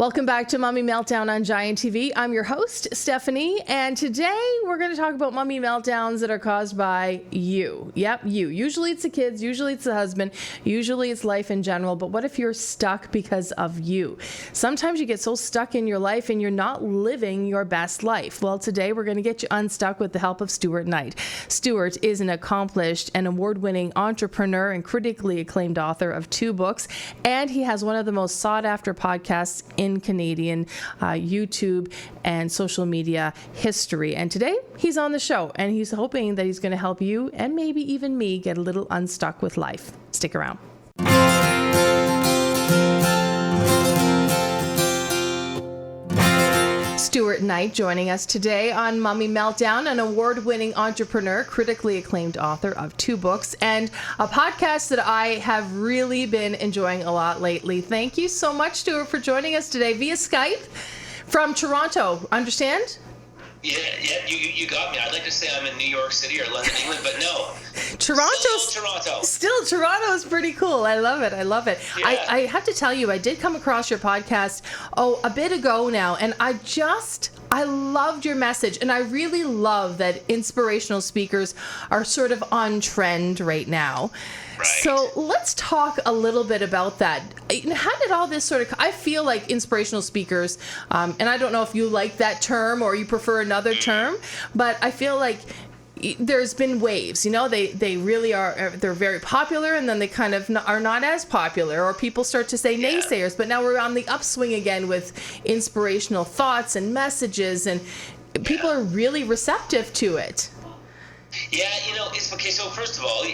Welcome back to Mommy Meltdown on Giant TV. I'm your host, Stephanie, and today we're going to talk about mommy meltdowns that are caused by you. Yep, you. Usually it's the kids, usually it's the husband, usually it's life in general, but what if you're stuck because of you? Sometimes you get so stuck in your life and you're not living your best life. Well, today we're going to get you unstuck with the help of Stuart Knight. Stuart is an accomplished and award-winning entrepreneur and critically acclaimed author of 2 books, and he has one of the most sought-after podcasts in Canadian YouTube and social media history. And today he's on the show and he's hoping that he's going to help you and maybe even me get a little unstuck with life. Stick around. Stuart Knight joining us today on Mommy Meltdown, an award-winning entrepreneur, critically acclaimed author of 2 books, and a podcast that I have really been enjoying a lot lately. Thank you so much, Stuart, for joining us today via Skype from Toronto. Understand? Yeah, you got me. I'd like to say I'm in New York City or London, England, but no. Toronto is pretty cool. I love it. Yeah. I have to tell you, I did come across your podcast, a bit ago now, and I loved your message, and I really love that inspirational speakers are sort of on trend right now. Right. So let's talk a little bit about that. How did all this sort of, I feel like inspirational speakers, and I don't know if you like that term or you prefer another term, but I feel like there's been waves, they really are, they're very popular, and then they kind of are not as popular, or people start to say naysayers, but now we're on the upswing again with inspirational thoughts and messages, and people are really receptive to it. Yeah, it's okay. So first of all,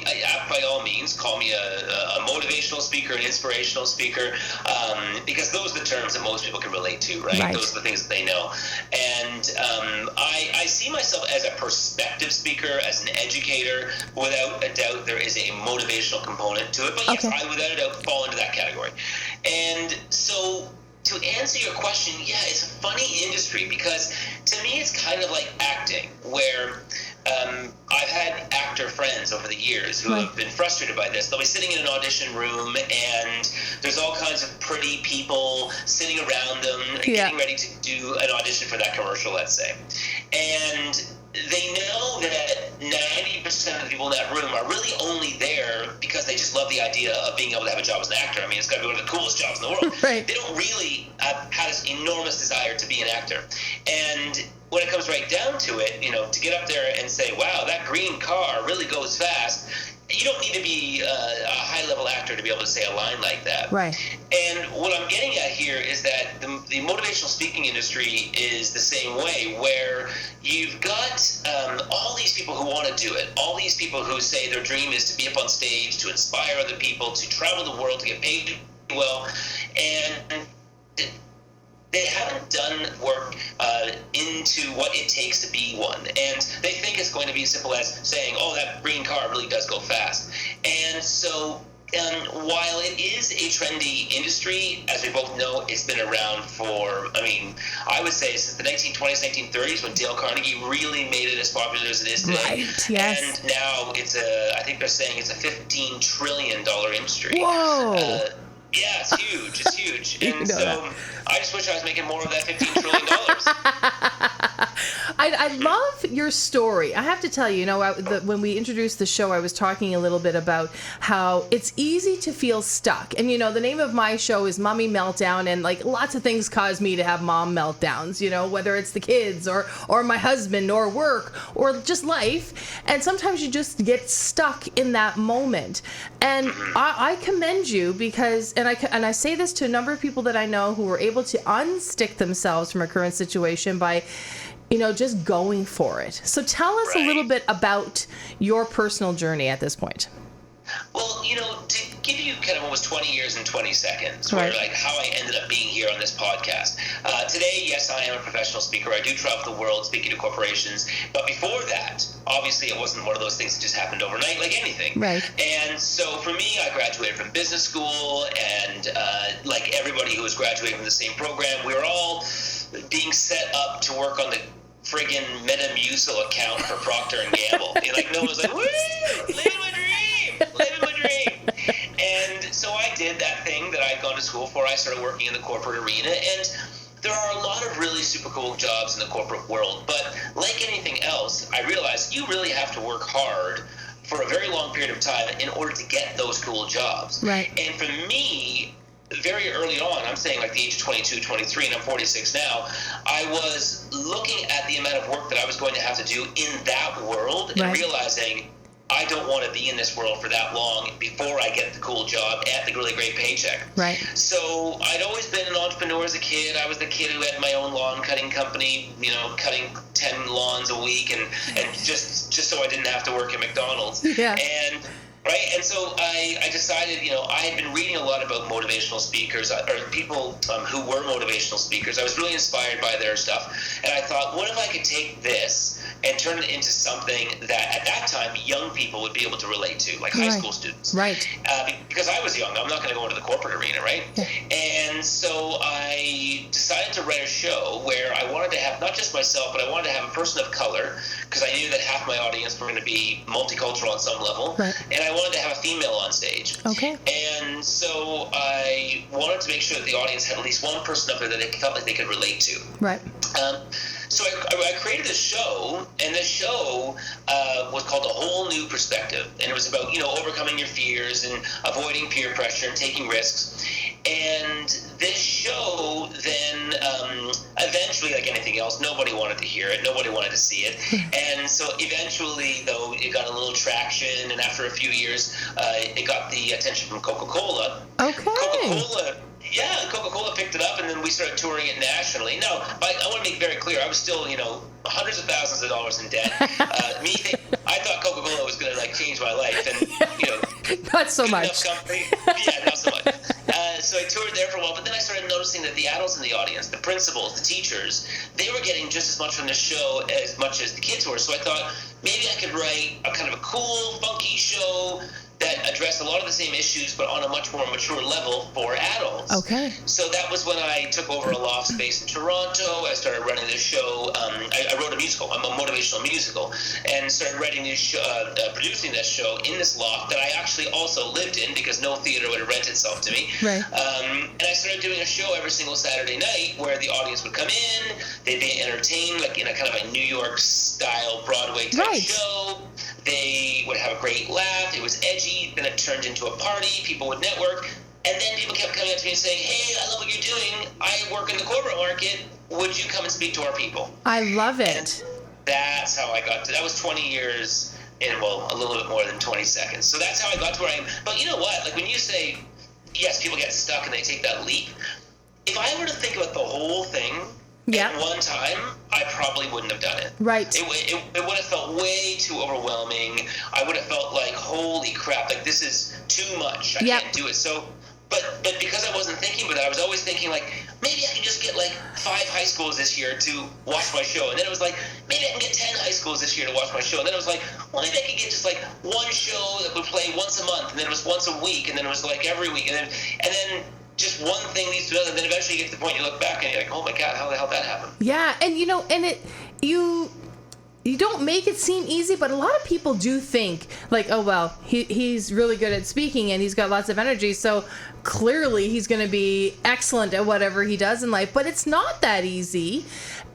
by all means, call me a motivational speaker, an inspirational speaker, because those are the terms that most people can relate to, right? Those are the things that they know. And I see myself as a perspective speaker, as an educator. Without a doubt, there is a motivational component to it. But yes, I without a doubt fall into that category. And so, to answer your question, yeah, it's a funny industry because to me it's kind of like acting, where I've had actor friends over the years who have been frustrated by this. They'll be sitting in an audition room and there's all kinds of pretty people sitting around them getting ready to do an audition for that commercial, let's say. And they know that 90% of the people in that room are really only there because they just love the idea of being able to have a job as an actor. I mean, it's got to be one of the coolest jobs in the world. They don't really have this enormous desire to be an actor. And when it comes right down to it, to get up there and say, wow, that green car really goes fast, you don't need to be a high-level actor to be able to say a line like that. Right. And what I'm getting at here is that the motivational speaking industry is the same way, where you've got all these people who want to do it, all these people who say their dream is to be up on stage, to inspire other people, to travel the world, to get paid well, and they haven't done work into what it takes to be one. And they think it's going to be as simple as saying, oh, that green car really does go fast. And so while it is a trendy industry, as we both know, it's been around for, I would say since the 1920s, 1930s, when Dale Carnegie really made it as popular as it is today. Right, yes. And now I think they're saying it's a $15 trillion industry. Whoa. Yeah, it's huge. It's huge. And so I just wish I was making more of that $15 trillion. I love your story. I have to tell you, when we introduced the show, I was talking a little bit about how it's easy to feel stuck. And, the name of my show is Mommy Meltdown, and lots of things cause me to have mom meltdowns, whether it's the kids or my husband or work or just life. And sometimes you just get stuck in that moment. And I commend you because, and I say this to a number of people that I know who were able to unstick themselves from a current situation by, just going for it. So tell us a little bit about your personal journey at this point. Well, to give you kind of almost 20 years and 20 seconds, where how I ended up being here on this podcast. Today, yes, I am a professional speaker. I do travel the world speaking to corporations. But before that, obviously, it wasn't one of those things that just happened overnight, like anything. Right. And so for me, I graduated from business school, and like everybody who was graduating from the same program, we were all being set up to work on the friggin' Metamucil account for Procter & Gamble. No one was like, woo, living my dream. And so I did that thing that I had gone to school for. I started working in the corporate arena, and there are a lot of really super cool jobs in the corporate world. But like anything else, I realized you really have to work hard for a very long period of time in order to get those cool jobs. Right. And for me, very early on, I'm saying like the age of 22, 23, and I'm 46 now, I was looking at the amount of work that I was going to have to do in that world and realizing I don't want to be in this world for that long before I get the cool job at the really great paycheck. Right. So I'd always been an entrepreneur as a kid. I was the kid who had my own lawn cutting company, cutting 10 lawns a week and just so I didn't have to work at McDonald's. Yeah. And so I decided, I had been reading a lot about motivational speakers or people who were motivational speakers. I was really inspired by their stuff. And I thought, what if I could take this and turn it into something that at that time young people would be able to relate to, like high school students. Right. Because I was young. I'm not going to go into the corporate arena, right? Yeah. And so I decided to write a show where I wanted to have not just myself, but I wanted to have a person of color, because I knew that half my audience were going to be multicultural on some level. Right. And I wanted to have a female on stage. Okay. And so I wanted to make sure that the audience had at least one person up there that they felt like they could relate to. Right. So I created this show, and this show was called A Whole New Perspective. And it was about, overcoming your fears and avoiding peer pressure and taking risks. And this show then, eventually, like anything else, nobody wanted to hear it. Nobody wanted to see it. And so eventually, though, it got a little traction. And after a few years, it got the attention from Coca-Cola. Okay. Coca-Cola picked it up, and then we started touring it nationally. Now, I want to make very clear, I was still, hundreds of thousands of dollars in debt. I thought Coca-Cola was going to, change my life, and, Not so much. Not so much. So I toured there for a while, but then I started noticing that the adults in the audience, the principals, the teachers, they were getting just as much from the show as much as the kids were. So I thought maybe I could write a kind of a cool, funky show that addressed a lot of the same issues, but on a much more mature level for adults. Okay. So that was when I took over a loft space in Toronto. I started running this show. I wrote a musical. I'm a motivational musical, and started writing this show, producing this show in this loft that I actually also lived in because no theater would have rent itself to me. Right. And I started doing a show every single Saturday night where the audience would come in, they'd be entertained, like in a kind of a New York style Broadway type show. They would have a great laugh. It was edgy. Then it turned into a party. People would network. And then people kept coming up to me and saying, hey, I love what you're doing. I work in the corporate market. Would you come and speak to our people? I love it. And that's how I got to, that was 20 years in, a little bit more than 20 seconds. So that's how I got to where I am. But you know what? Like when you say, yes, people get stuck and they take that leap. If I were to think about the whole thing, at one time, I probably wouldn't have done it. Right. It would have felt way too overwhelming. I would have felt like, holy crap, like this is too much. I can't do it. So, but because I wasn't thinking about it, I was always thinking like, maybe I can just get like 5 high schools this year to watch my show. And then it was like, maybe I can get 10 high schools this year to watch my show. And then it was like, well, maybe I could get just like one show that would play once a month. And then it was once a week. And then it was like every week. And then just one thing leads to another, and then eventually you get to the point you look back and you're like, oh my God, how the hell did that happen? Yeah, and you don't make it seem easy, but a lot of people do think like, oh well, he's really good at speaking and he's got lots of energy, so clearly he's going to be excellent at whatever he does in life. But it's not that easy.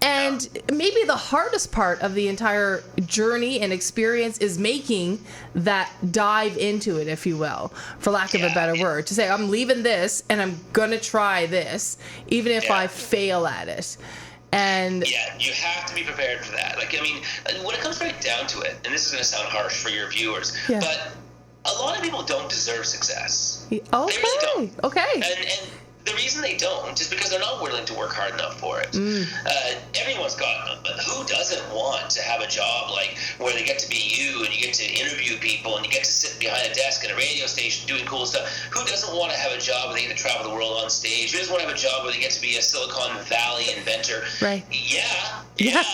And maybe the hardest part of the entire journey and experience is making that dive into it, if you will, for lack of a better word, to say, I'm leaving this and I'm going to try this, even if I fail at it. And you have to be prepared for that. Like, I mean, when it comes right down to it, and this is going to sound harsh for your viewers, but a lot of people don't deserve success. Okay. They really don't. Okay. And the reason they don't is because they're not willing to work hard enough for it. Everyone's got, who doesn't want to have a job like where they get to be you and you get to interview people and you get to sit behind a desk in a radio station doing cool stuff? Who doesn't want to have a job where they get to travel the world on stage? Who doesn't want to have a job where they get to be a Silicon Valley inventor? Right. I think we can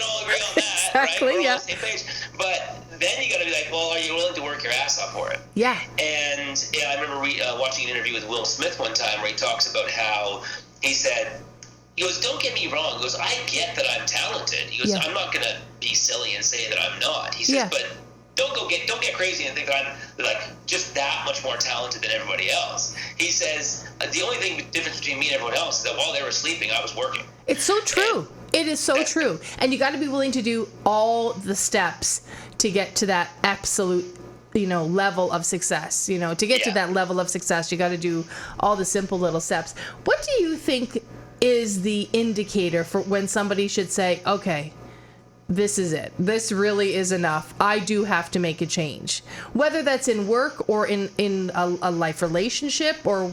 all agree on that. Exactly, right? We're all on the same page. But then you got to be like, well, are you willing to work your ass off for it? Yeah. And I remember watching an interview with Will Smith one time where he talks about how he said, he goes, don't get me wrong. He goes, I get that I'm talented. He goes, I'm not going to be silly and say that I'm not. He says, but don't get crazy and think that I'm like just that much more talented than everybody else. He says the only difference between me and everyone else is that while they were sleeping, I was working. It's so true. It is so true. And you got to be willing to do all the steps to get to that absolute, level of success. To get to that level of success, you got to do all the simple little steps. What do you think is the indicator for when somebody should say, okay, this is it. This really is enough. I do have to make a change. Whether that's in work or in a life relationship, or,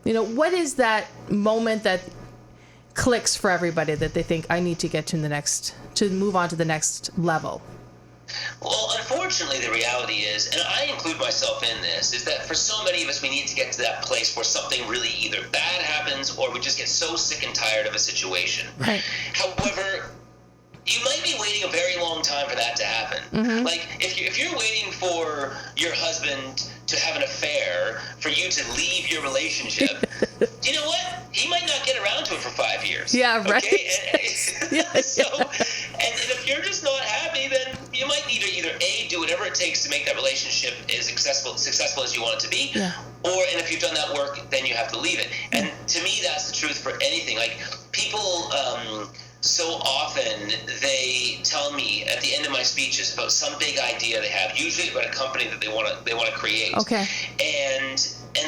what is that moment that clicks for everybody that they think I need to get to move on to the next level? Well, unfortunately, the reality is, and I include myself in this, is that for so many of us, we need to get to that place where something really either bad happens or we just get so sick and tired of a situation. Right. However, you might be waiting a very long time for that to happen. Mm-hmm. Like, if you're waiting for your husband to have an affair, for you to leave your relationship, you know what? He might not get around to it for 5 years. Yeah, right. Okay? And if you're just not happy, then you might need to either A, do whatever it takes to make that relationship as successful as you want it to be, and if you've done that work, then you have to leave it. And to me, that's the truth for anything. Like, people... so often they tell me at the end of my speeches about some big idea they have, usually about a company that they want to create. Okay. And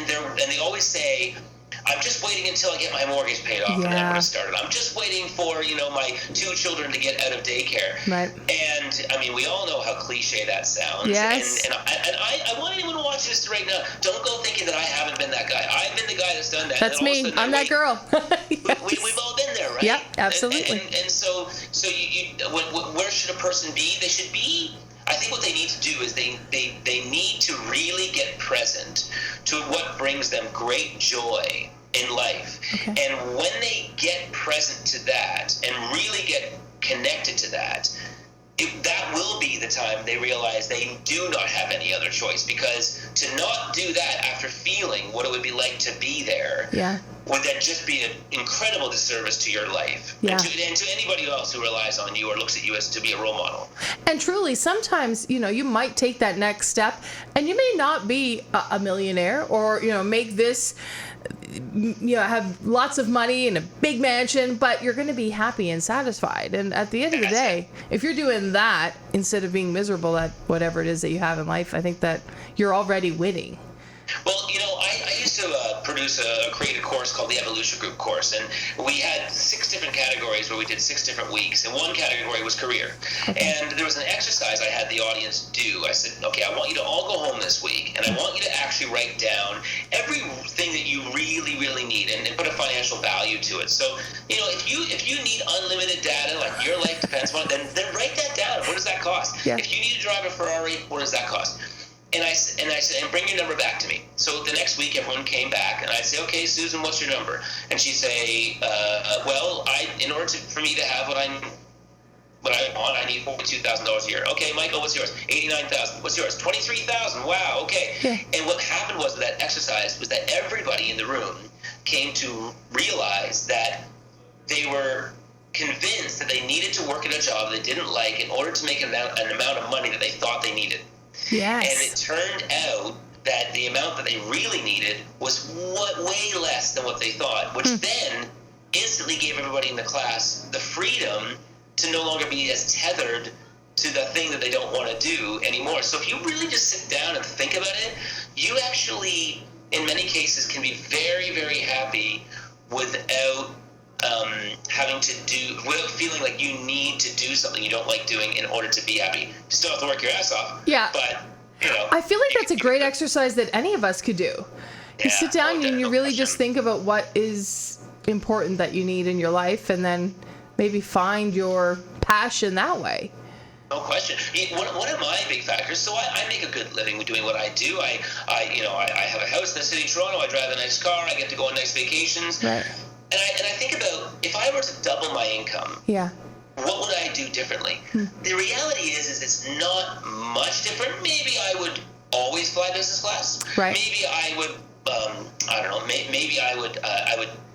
they always say, I'm just waiting until I get my mortgage paid off and then I'm going to start it. I'm just waiting for, my 2 children to get out of daycare. Right. And, I mean, we all know how cliche that sounds. Yes. And I want anyone to watch this right now, don't go thinking that I haven't been that guy. I've been the guy that's done that. That's me. I'm that girl. We've all been there, right? Yep, absolutely. And so where should a person be? They should be... I think what they need to do is they need to really get present to what brings them great joy in life. Okay. And when they get present to that and really get connected to that, that will be the time they realize they do not have any other choice, because to not do that after feeling what it would be like to be there would then just be an incredible disservice to your life and to anybody else who relies on you or looks at you as to be a role model. And truly, sometimes, you might take that next step and you may not be a millionaire or, make this, have lots of money and a big mansion, but you're going to be happy and satisfied. And at the end of the day, if you're doing that instead of being miserable at whatever it is that you have in life, I think that you're already winning. Well, I used to create a course called the Evolution Group course, and we had 6 different categories where we did 6 different weeks, and one category was career. Okay. And there was an exercise I had the audience do. I said, okay, I want you to all go home this week, and I want you to actually write down everything that you really, really need and put a financial value to it. So, if you need unlimited data, like your life depends on it, then write that down. What does that cost? Yeah. If you need to drive a Ferrari, what does that cost? And I said, and bring your number back to me. So the next week, everyone came back, and I'd say, okay, Susan, what's your number? And she'd say, well, in order for me to have what I want, I need $42,000 a year. Okay, Michael, what's yours? $89,000. What's yours? $23,000. Wow. Okay. Yeah. And what happened was with that exercise was that everybody in the room came to realize that they were convinced that they needed to work at a job they didn't like in order to make an amount of money that they thought they needed. Yes. And it turned out that the amount that they really needed was way less than what they thought, which then instantly gave everybody in the class the freedom to no longer be as tethered to the thing that they don't want to do anymore. So if you really just sit down and think about it, you actually, in many cases, can be very, very happy without without feeling like you need to do something you don't like doing in order to be happy. You still have to work your ass off. Yeah. But, I feel like that's a great exercise that any of us could do. You sit down and you really just think about what is important that you need in your life, and then maybe find your passion that way. No question. One of my big factors, so I make a good living doing what I do. I have a house in the city of Toronto. I drive a nice car. I get to go on nice vacations. Right. And I think about, if I were to double my income, what would I do differently? The reality is it's not much different. Maybe I would always fly business class. Right. Maybe I would I don't know, maybe I would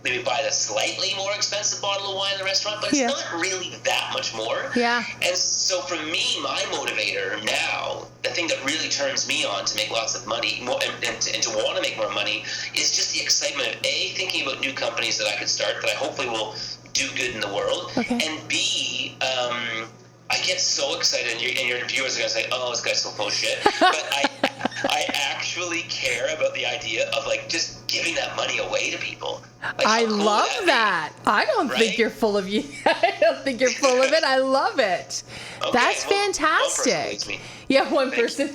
maybe buy the slightly more expensive bottle of wine in the restaurant, but it's not really that much more. Yeah. And so for me, my motivator now, the thing that really turns me on to make lots of money and to want to make more money is just the excitement of A, thinking about new companies that I could start that I hopefully will do good in the world, and B, I get so excited, and your viewers are going to say, oh, this guy's so full of shit, but I actually care about the idea of like just giving that money away to people. Like, I love that. I don't think you're full of you. I don't think you're full of it. I love it. Okay, that's fantastic. One person.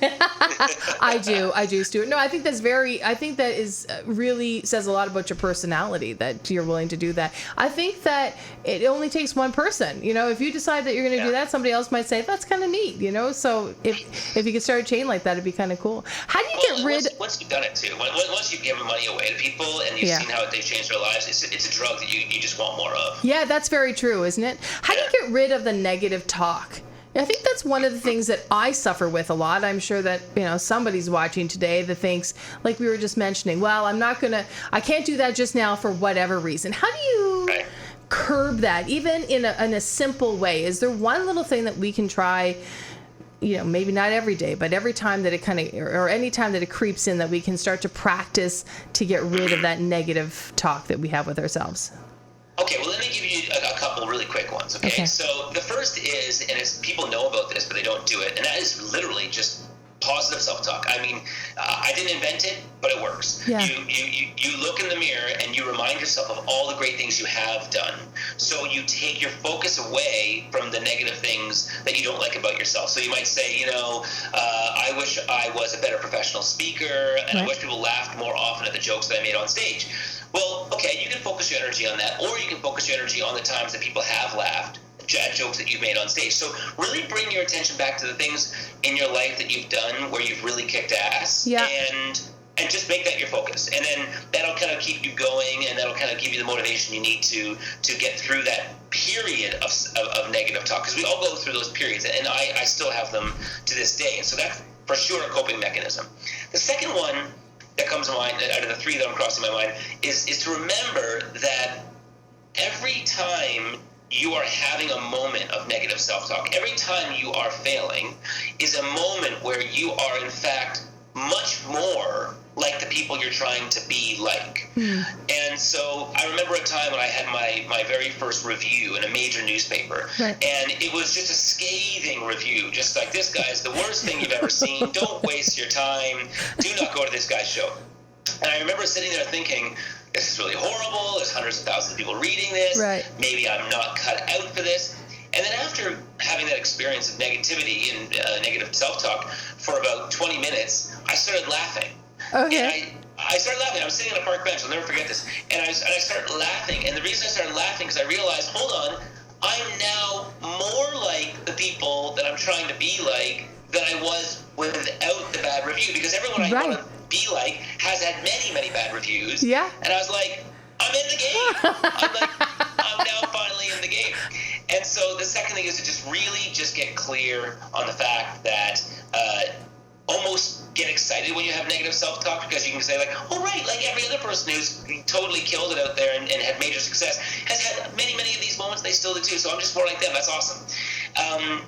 I do, Stuart. No, I think that is really says a lot about your personality that you're willing to do that. I think that it only takes one person. If you decide that you're going to do that, somebody else might say, that's kind of neat, So if you could start a chain like that, it'd be kind of cool. How do you get rid? Once you've done it too, once you've given money away to people and you've seen how they've changed their lives, it's a drug that you just want more of. Yeah, that's very true, isn't it? How do you get rid of the negative talk? I think that's one of the things that I suffer with a lot. I'm sure that, somebody's watching today that thinks, like we were just mentioning, well, I can't do that just now for whatever reason. How do you curb that, even in a simple way? Is there one little thing that we can try, maybe not every day, but every time that it or any time that it creeps in, that we can start to practice to get rid of that negative talk that we have with ourselves? Okay, well, let me give you a couple really quick ones, okay? So the first is, and people know about this, but they don't do it, and that is literally just positive self-talk. I mean, I didn't invent it, but it works. Yeah. You look in the mirror and you remind yourself of all the great things you have done. So you take your focus away from the negative things that you don't like about yourself. So you might say, I wish I was a better professional speaker, and I wish people laughed more often at the jokes that I made on stage. Well, okay, you can focus your energy on that, or you can focus your energy on the times that people have laughed at jokes that you've made on stage. So really bring your attention back to the things in your life that you've done where you've really kicked ass, and just make that your focus. And then that'll kind of keep you going, and that'll kind of give you the motivation you need to get through that period of negative talk, because we all go through those periods, and I still have them to this day. And so that's for sure a coping mechanism. The second one that comes to mind, out of the three that I'm crossing my mind, is to remember that every time you are having a moment of negative self-talk, every time you are failing is a moment where you are in fact much more like the people you're trying to be like. And so I remember a time when I had my very first review in a major newspaper, and it was just a scathing review, just like, this guy is the worst thing you've ever seen, don't waste your time, do not go to this guy's show. And I remember sitting there thinking, this is really horrible, there's hundreds of thousands of people reading this, maybe I'm not cut out for this. And then after having that experience of negativity and negative self-talk for about 20 minutes, I started laughing. Okay. And I started laughing. I was sitting on a park bench. I'll never forget this. And I started laughing. And the reason I started laughing is I realized, hold on, I'm now more like the people that I'm trying to be like than I was without the bad review. Because everyone I want to be like has had many, many bad reviews. Yeah. And I was like, I'm in the game. I'm now finally in the game. And so the second thing is to just really just get clear on the fact that almost get excited when you have negative self-talk, because you can say like, oh right, like every other person who's totally killed it out there and had major success has had many, many of these moments, they still do too, so I'm just more like them. That's awesome.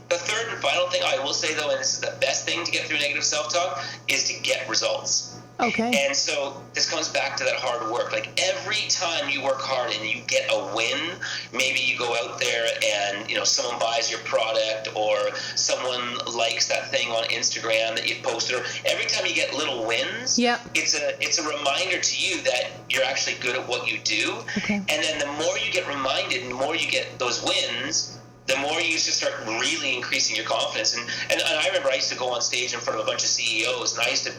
The third and final thing I will say though, and this is the best thing to get through negative self-talk, is to get results. Okay. And so this comes back to that hard work. Like every time you work hard and you get a win, maybe you go out there and someone buys your product, or someone likes that thing on Instagram that you've posted, or every time you get little wins, it's a reminder to you that you're actually good at what you do. Okay. And then the more you get reminded and the more you get those wins, the more you just start really increasing your confidence. And I remember I used to go on stage in front of a bunch of CEOs, and I used to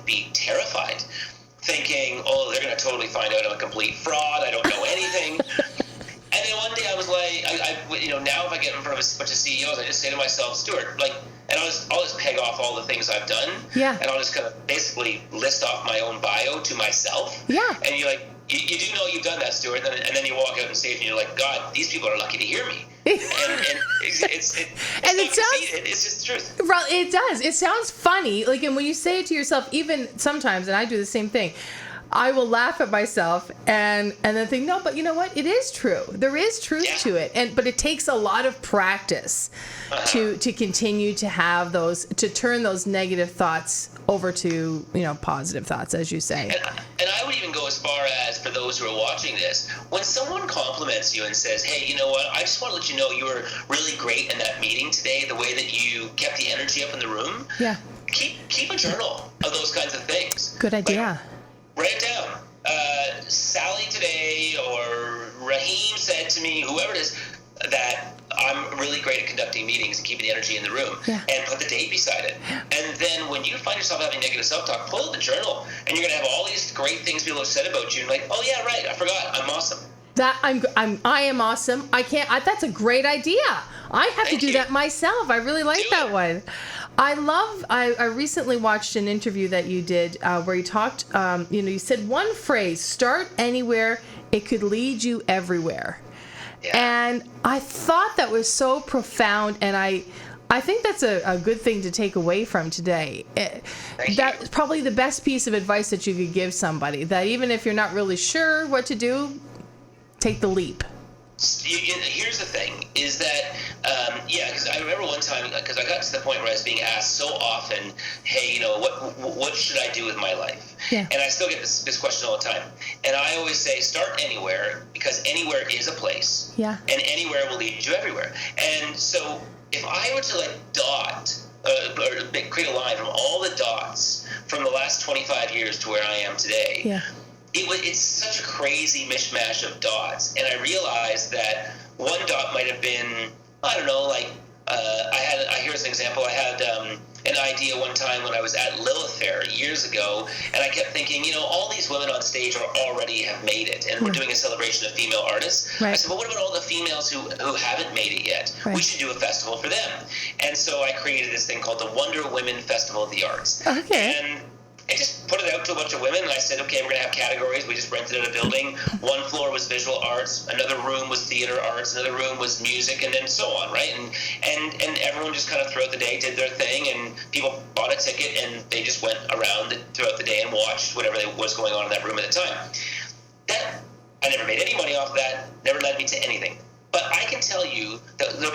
be terrified, thinking, oh, they're going to totally find out I'm a complete fraud, I don't know anything. And then one day I was like, now if I get in front of a bunch of CEOs, I just say to myself, Stuart, and I'll just peg off all the things I've done, and I'll just kind of basically list off my own bio to myself. Yeah. And you're like, you do know you've done that, Stuart, and then you walk out on stage and you're like, God, these people are lucky to hear me. and it's just the truth. Well, it does. It sounds funny, and when you say it to yourself, even sometimes, and I do the same thing, I will laugh at myself and then think, no, but you know what? It is true. There is truth to it. But it takes a lot of practice to continue to have those, to turn those negative thoughts over to, positive thoughts, as you say. And I would even go as far as, for those who are watching this, when someone compliments you and says, hey, you know what, I just want to let you know you were really great in that meeting today, the way that you kept the energy up in the room. Yeah. Keep a journal of those kinds of things. Good idea. Write it down. Sally today, or Raheem said to me, whoever it is, that I'm really great at conducting meetings and keeping the energy in the room, and put the date beside it. And then when you find yourself having negative self-talk, pull out the journal, and you're going to have all these great things people have said about you, and like, oh yeah, right, I forgot, I'm awesome. I am awesome. That's a great idea. I have to do that myself. I really like that one. I recently watched an interview that you did where you talked, you said one phrase, start anywhere, it could lead you everywhere. Yeah. And I thought that was so profound, and I think that's a good thing to take away from today. That's probably the best piece of advice that you could give somebody, that even if you're not really sure what to do, take the leap. Here's the thing, is that, because I remember one time, because I got to the point where I was being asked so often, hey, what should I do with my life? Yeah. And I still get this question all the time. And I always say, start anywhere, because anywhere is a place. Yeah. And anywhere will lead you everywhere. And so if I were to dot, or create a line from all the dots from the last 25 years to where I am today, yeah. It's such a crazy mishmash of dots, and I realized that one dot might have been, I don't know, here's an example. I had an idea one time when I was at Lilith Fair years ago, and I kept thinking, all these women on stage already have made it, and we're doing a celebration of female artists. Right. I said, well, what about all the females who haven't made it yet? Right. We should do a festival for them. And so I created this thing called the Wonder Women Festival of the Arts. Okay. And I just put it out to a bunch of women, and I said, okay, we're going to have categories. We just rented out a building. One floor was visual arts, another room was theater arts, another room was music, and then so on, right? And everyone just kind of throughout the day did their thing, and people bought a ticket, and they just went around throughout the day and watched whatever was going on in that room at the time. I never made any money off of that, never led me to anything. But I can tell you that there'll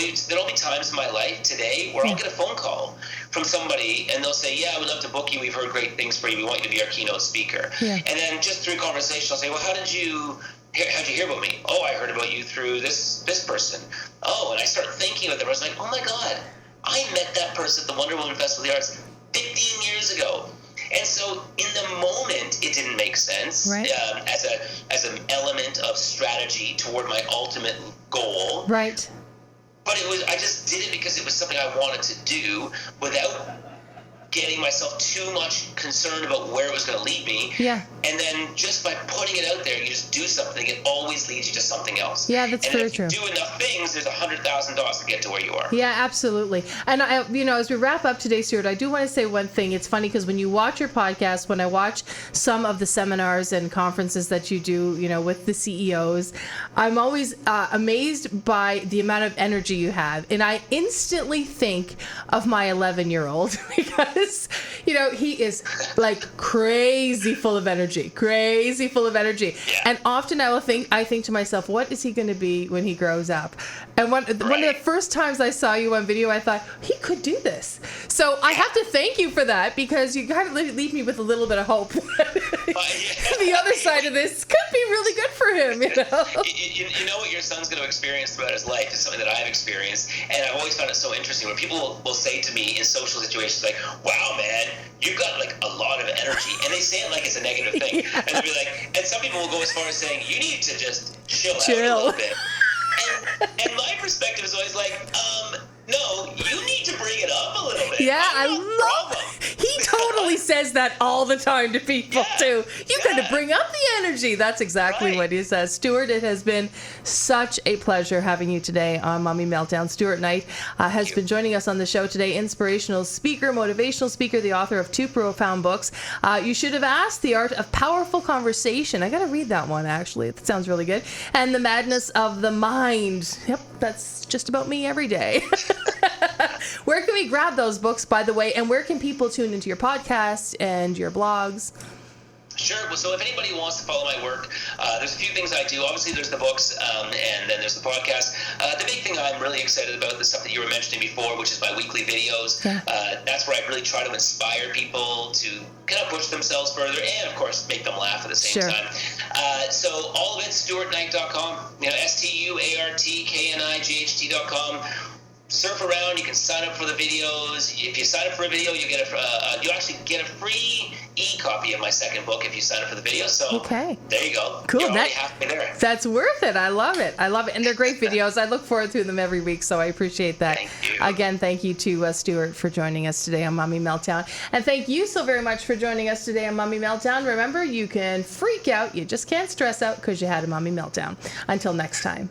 be times in my life today where I'll get a phone call from somebody, and they'll say, yeah, we'd love to book you. We've heard great things for you. We want you to be our keynote speaker. Yeah. And then just through conversation, I'll say, well, how'd you hear about me? Oh, I heard about you through this person. Oh, and I start thinking about them. I was like, oh my God, I met that person at the Wonder Woman Festival of the Arts 15 years ago. And so in the moment, it didn't make sense, right, as an element of strategy toward my ultimate goal. Right. But I just did it because it was something I wanted to do without getting myself too much concerned about where it was going to lead me. Yeah. And then just by putting it out there, you just do something, it always leads you to something else. Yeah, that's very true. And if you do enough things, there's $100,000 to get to where you are. Yeah, absolutely. And as we wrap up today, Stuart, I do want to say one thing. It's funny because when you watch your podcast, when I watch some of the seminars and conferences that you do, with the CEOs, I'm always amazed by the amount of energy you have. And I instantly think of my 11-year-old because he is crazy full of energy. Yeah. And often I think to myself, what is he going to be when he grows up? And one of the first times I saw you on video, I thought, he could do this. So I have to thank you for that, because you kind of leave me with a little bit of hope. The other side of this could be really good for him, You know what your son's going to experience throughout his life is something that I've experienced, and I've always found it so interesting when people will say to me in social situations like, wow, man, you've got a lot of energy, and they say it like it's a negative thing. Yeah. And they'll be and some people will go as far as saying, you need to just chill out a little bit. And my perspective is always no, you need to bring it up a little bit. Yeah, I love it. He totally says that all the time to people, too. You got to bring up the energy. That's exactly what he says. Stuart, it has been such a pleasure having you today on Mommy Meltdown. Stuart Knight has been joining us on the show today. Inspirational speaker, motivational speaker, the author of 2 profound books. You Should Have Asked, The Art of Powerful Conversation. I got to read that one, actually. It sounds really good. And The Madness of the Mind. Yep, that's just about me every day. Where can we grab those books, by the way, and where can people tune into your podcast and your blogs? Sure. Well, so if anybody wants to follow my work, there's a few things I do. Obviously, there's the books, and then there's the podcast. The big thing I'm really excited about, the stuff that you were mentioning before, which is my weekly videos. Yeah. That's where I really try to inspire people to kind of push themselves further and, of course, make them laugh at the same time. So all of it's StuartKnight.com, StuartKnight.com. Surf around. You can sign up for the videos. If you sign up for a video, you get you actually get a free e-copy of my second book if you sign up for the video. So there you go. Cool. You're already halfway there. That's worth it. I love it. And they're great videos. I look forward to them every week, so I appreciate that. Thank you. Again, thank you to Stuart for joining us today on Mommy Meltdown. And thank you so very much for joining us today on Mommy Meltdown. Remember, you can freak out. You just can't stress out because you had a Mommy Meltdown. Until next time.